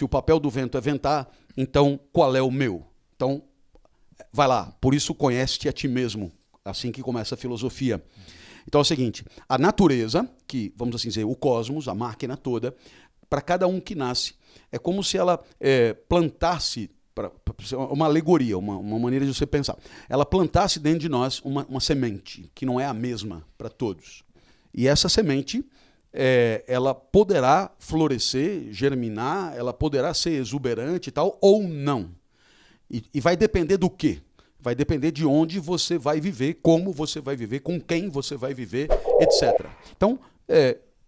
se o papel do vento é ventar, então qual é o meu? Então, vai lá, por isso conhece-te a ti mesmo, assim que começa a filosofia. Então é o seguinte, a natureza, que vamos assim dizer, o cosmos, a máquina toda, para cada um que nasce, é como se ela plantasse, uma alegoria, uma maneira de você pensar, ela plantasse dentro de nós uma semente, que não é a mesma para todos. E essa semente, ela poderá florescer, germinar, ela poderá ser exuberante e tal, ou não. E vai depender do quê? Vai depender de onde você vai viver, como você vai viver, com quem você vai viver, etc. Então,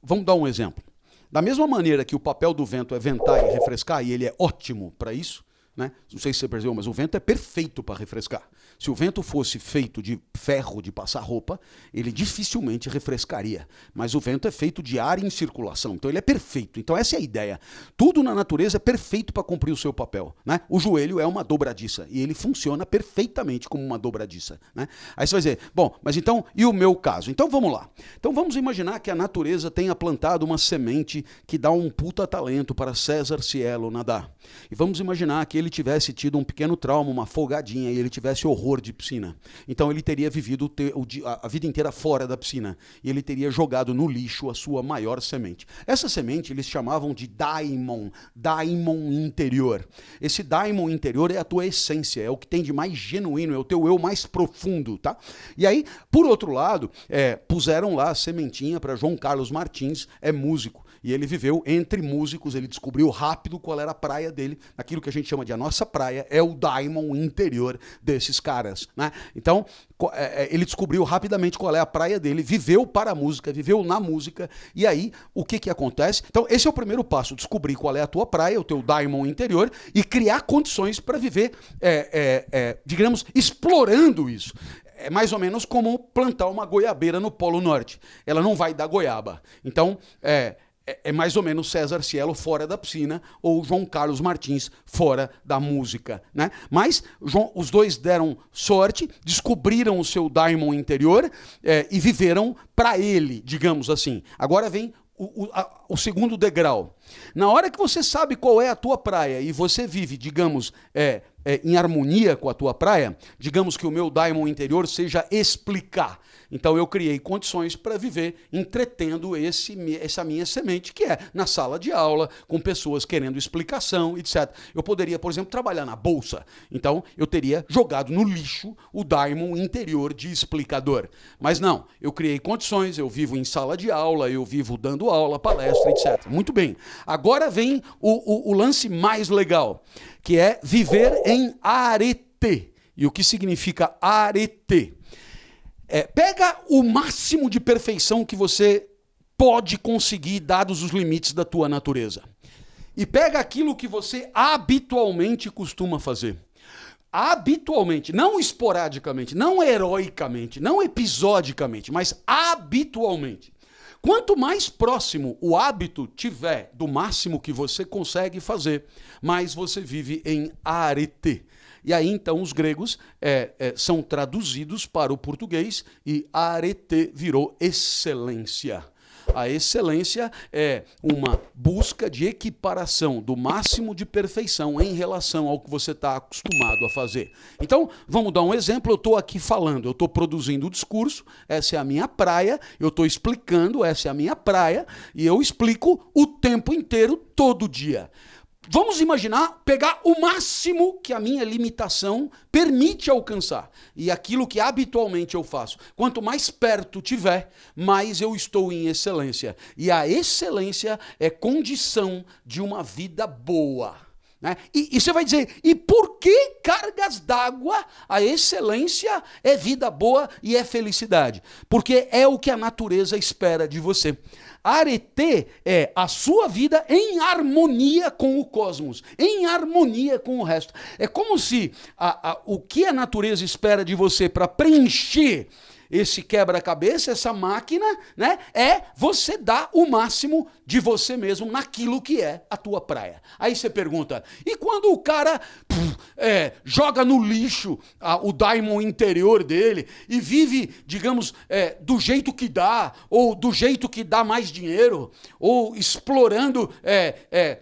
vamos dar um exemplo. Da mesma maneira que o papel do vento é ventar e refrescar, e ele é ótimo para isso, né? Não sei se você percebeu, mas o vento é perfeito para refrescar. Se o vento fosse feito de ferro de passar roupa, ele dificilmente refrescaria. Mas o vento é feito de ar em circulação, então ele é perfeito. Então essa é a ideia. Tudo na natureza é perfeito para cumprir o seu papel, né? O joelho é uma dobradiça e ele funciona perfeitamente como uma dobradiça, né? Aí você vai dizer, bom, mas então, e o meu caso? Então vamos lá. Então vamos imaginar que a natureza tenha plantado uma semente que dá um puta talento para César Cielo nadar. E vamos imaginar que ele tivesse tido um pequeno trauma, uma folgadinha, e ele tivesse horror de piscina. Então ele teria vivido a vida inteira fora da piscina. E ele teria jogado no lixo a sua maior semente. Essa semente eles chamavam de daimon interior. Esse daimon interior é a tua essência, é o que tem de mais genuíno, é o teu eu mais profundo, tá? E aí, por outro lado, puseram lá a sementinha para João Carlos Martins, é músico. E ele viveu entre músicos, ele descobriu rápido qual era a praia dele, aquilo que a gente chama de a nossa praia, é o daimon interior desses caras, né? Então, ele descobriu rapidamente qual é a praia dele, viveu para a música, viveu na música, e aí, o que acontece? Então, esse é o primeiro passo, descobrir qual é a tua praia, o teu daimon interior, e criar condições para viver, digamos, explorando isso. É mais ou menos como plantar uma goiabeira no Polo Norte. Ela não vai dar goiaba. Então, é mais ou menos César Cielo fora da piscina ou João Carlos Martins fora da música, né? Mas os dois deram sorte, descobriram o seu daimon interior e viveram para ele, digamos assim. Agora vem o segundo degrau. Na hora que você sabe qual é a tua praia e você vive, digamos, em harmonia com a tua praia, digamos que o meu daimon interior seja explicar. Então eu criei condições para viver entretendo essa minha semente, que é na sala de aula, com pessoas querendo explicação, etc. Eu poderia, por exemplo, trabalhar na bolsa. Então eu teria jogado no lixo o daimon interior de explicador. Mas não, eu criei condições, eu vivo em sala de aula, eu vivo dando aula, palestra, etc. Muito bem. Agora vem o lance mais legal, que é viver em arete. E o que significa arete? Pega o máximo de perfeição que você pode conseguir, dados os limites da tua natureza. E pega aquilo que você habitualmente costuma fazer. Habitualmente, não esporadicamente, não heroicamente, não episodicamente, mas habitualmente. Quanto mais próximo o hábito tiver do máximo que você consegue fazer, mais você vive em arete. E aí, então, os gregos são traduzidos para o português e arete virou excelência. A excelência é uma busca de equiparação do máximo de perfeição em relação ao que você está acostumado a fazer. Então, vamos dar um exemplo. Eu estou aqui falando, eu estou produzindo o discurso, essa é a minha praia, eu estou explicando, essa é a minha praia, e eu explico o tempo inteiro, todo dia. Vamos imaginar, pegar o máximo que a minha limitação permite alcançar. E aquilo que habitualmente eu faço. Quanto mais perto tiver, mais eu estou em excelência. E a excelência é condição de uma vida boa. Né? E você vai dizer, e por que cargas d'água a excelência é vida boa e é felicidade? Porque é o que a natureza espera de você. Arete é a sua vida em harmonia com o cosmos, em harmonia com o resto. É como se o que a natureza espera de você para preencher esse quebra-cabeça, essa máquina, né, é você dar o máximo de você mesmo naquilo que é a tua praia. Aí você pergunta, e quando o cara joga no lixo o daimon interior dele e vive, digamos, do jeito que dá, ou do jeito que dá mais dinheiro, ou explorando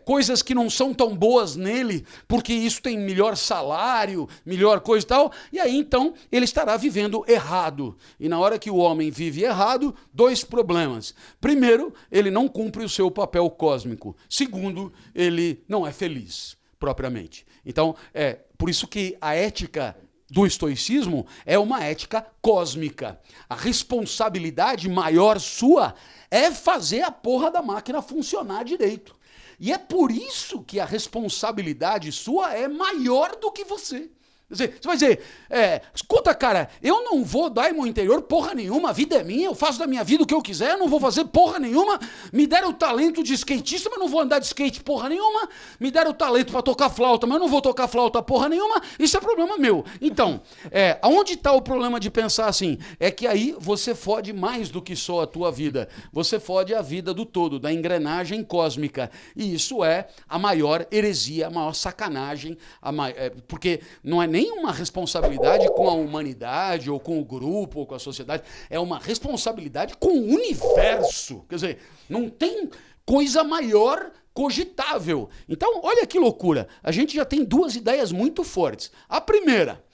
coisas que não são tão boas nele, porque isso tem melhor salário, melhor coisa e tal, e aí então ele estará vivendo errado. E na hora que o homem vive errado, 2 problemas. Primeiro, ele não cumpre o seu papel cósmico. Segundo, ele não é feliz, propriamente. Então, por isso que a ética do estoicismo é uma ética cósmica. A responsabilidade maior sua é fazer a porra da máquina funcionar direito. E é por isso que a responsabilidade sua é maior do que você. Você vai dizer, escuta, cara, eu não vou daimon interior porra nenhuma, a vida é minha, eu faço da minha vida o que eu quiser, eu não vou fazer porra nenhuma, me deram o talento de skatista, mas não vou andar de skate porra nenhuma, me deram o talento para tocar flauta, mas eu não vou tocar flauta porra nenhuma, isso é problema meu. Então, aonde está o problema de pensar assim? É que aí você fode mais do que só a tua vida, você fode a vida do todo, da engrenagem cósmica, e isso é a maior heresia, a maior sacanagem, porque não é nem uma responsabilidade com a humanidade, ou com o grupo, ou com a sociedade. É uma responsabilidade com o universo. Quer dizer, não tem coisa maior cogitável. Então, olha que loucura. A gente já tem 2 ideias muito fortes. A primeira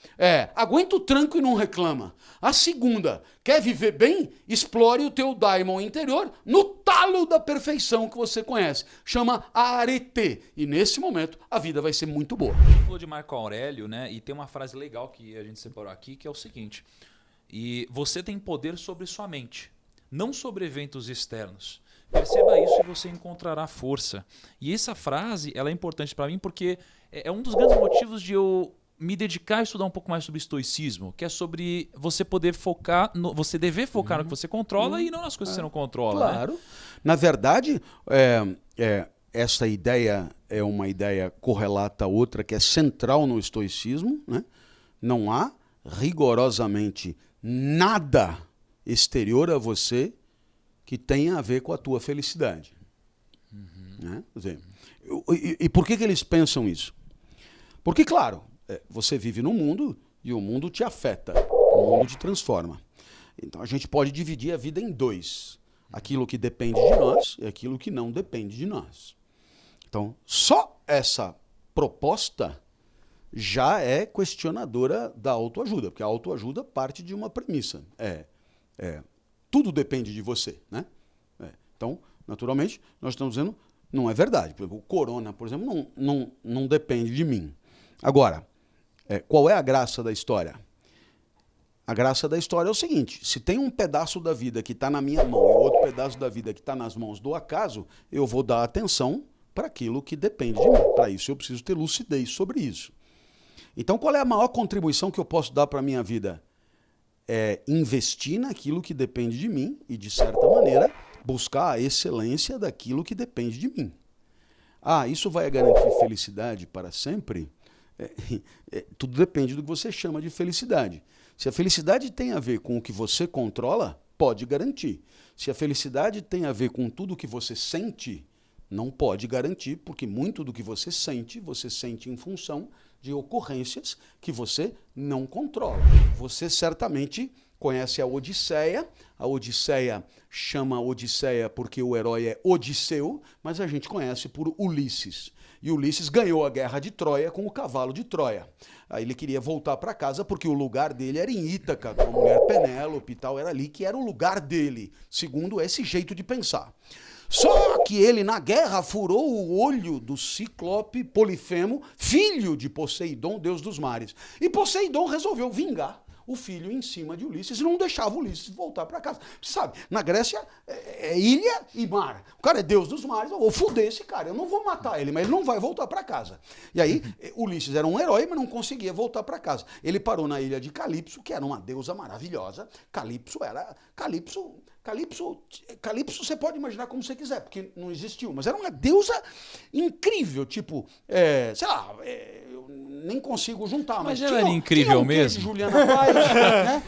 aguenta o tranco e não reclama. A segunda, quer viver bem? Explore o teu daimon interior no talo da perfeição que você conhece. Chama arete. E nesse momento, a vida vai ser muito boa. Você falou de Marco Aurélio, né? E tem uma frase legal que a gente separou aqui, que é o seguinte: e você tem poder sobre sua mente, não sobre eventos externos. Perceba isso e você encontrará força. E essa frase, ela é importante para mim porque é um dos grandes motivos de eu me dedicar a estudar um pouco mais sobre estoicismo, que é sobre você poder focar, você dever focar no que você controla e não nas coisas que você não controla. Claro. Né? Na verdade, essa ideia é uma ideia correlata a outra que é central no estoicismo, né? Não há rigorosamente nada exterior a você que tenha a ver com a tua felicidade. Né? Quer dizer, e por que eles pensam isso? Porque, claro, você vive num mundo e o mundo te afeta, o mundo te transforma. Então a gente pode dividir a vida em 2. Aquilo que depende de nós e aquilo que não depende de nós. Então, só essa proposta já é questionadora da autoajuda, porque a autoajuda parte de uma premissa. Tudo depende de você, né? Então, naturalmente, nós estamos dizendo, não é verdade. Por exemplo, o corona, por exemplo, não depende de mim. Agora, qual é a graça da história? A graça da história é o seguinte: se tem um pedaço da vida que está na minha mão e outro pedaço da vida que está nas mãos do acaso, eu vou dar atenção para aquilo que depende de mim. Para isso, eu preciso ter lucidez sobre isso. Então, qual é a maior contribuição que eu posso dar para a minha vida? É investir naquilo que depende de mim e, de certa maneira, buscar a excelência daquilo que depende de mim. Isso vai garantir felicidade para sempre? Tudo depende do que você chama de felicidade. Se a felicidade tem a ver com o que você controla, pode garantir. Se a felicidade tem a ver com tudo o que você sente, não pode garantir, porque muito do que você sente em função de ocorrências que você não controla. Você certamente conhece a Odisseia. A Odisseia chama Odisseia porque o herói é Odisseu, mas a gente conhece por Ulisses. E Ulisses ganhou a guerra de Troia com o cavalo de Troia. Aí ele queria voltar para casa porque o lugar dele era em Ítaca, com a mulher Penélope e tal, era ali que era o lugar dele, segundo esse jeito de pensar. Só que ele, na guerra, furou o olho do ciclope Polifemo, filho de Poseidon, deus dos mares. E Poseidon resolveu vingar o filho em cima de Ulisses e não deixava Ulisses voltar para casa. Você sabe, na Grécia é ilha e mar. O cara é deus dos mares, eu vou foder esse cara, eu não vou matar ele, mas ele não vai voltar para casa. E aí, Ulisses era um herói, mas não conseguia voltar para casa. Ele parou na ilha de Calipso, que era uma deusa maravilhosa. Calipso, você pode imaginar como você quiser, porque não existiu, mas era uma deusa incrível, tipo, nem consigo juntar. Mas Mas ela tinha, era incrível tinha um quê mesmo? de Juliana Paz, né?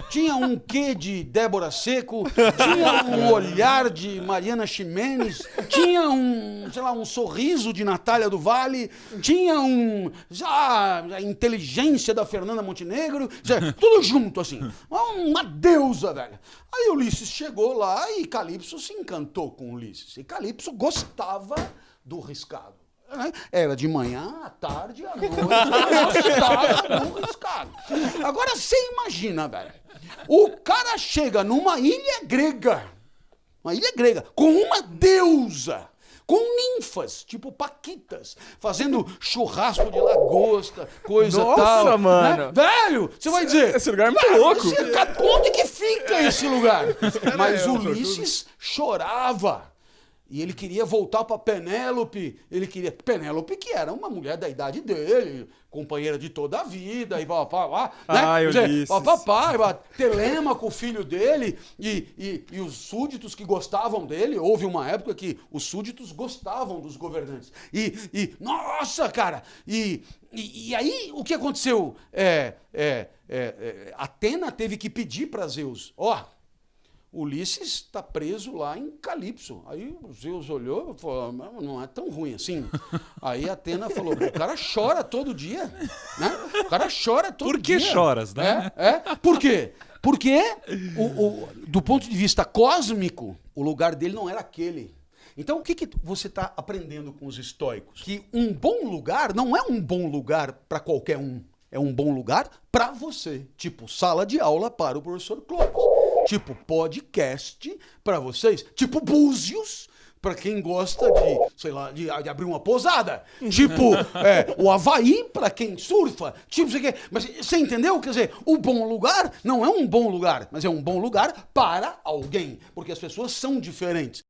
tinha um quê de Débora Seco, tinha um olhar de Mariana Ximenes, tinha um sorriso de Natália do Vale, tinha a inteligência da Fernanda Montenegro, tudo junto, assim. Uma deusa, velho. Aí Ulisses chegou lá e Calypso se encantou com Ulisses. E Calypso gostava do riscado. Era de manhã, à tarde, à noite, gostava do riscado. Agora você imagina, velho. O cara chega numa ilha grega, com uma deusa, com ninfas, tipo paquitas, fazendo churrasco de lagosta, coisa Nossa, tal. Nossa, mano. Né? Velho, você vai dizer... Esse lugar é muito louco. Onde que fica esse lugar? Mas é um Ulisses chorava. E ele queria voltar para Penélope. Penélope, que era uma mulher da idade dele, companheira de toda a vida, e papapá, né? Ai, Ulisses. Telêmaco, o filho dele, e os súditos que gostavam dele. Houve uma época que os súditos gostavam dos governantes. Nossa, cara! E aí, o que aconteceu? Atena teve que pedir para Zeus, Ulisses está preso lá em Calypso. Aí o Zeus olhou e falou, não é tão ruim assim. Aí Atena falou, o cara chora todo dia, né? O cara chora todo dia. Por que choras, né? Por quê? Porque, do ponto de vista cósmico, o lugar dele não era aquele. Então, o que você está aprendendo com os estoicos? Que um bom lugar não é um bom lugar para qualquer um. É um bom lugar para você. Tipo, sala de aula para o professor Clóvis. Tipo, podcast para vocês. Tipo, Búzios para quem gosta de, sei lá, de abrir uma pousada. Tipo, o Havaí para quem surfa. Tipo, você quer... Mas você entendeu? Quer dizer, o bom lugar não é um bom lugar, mas é um bom lugar para alguém. Porque as pessoas são diferentes.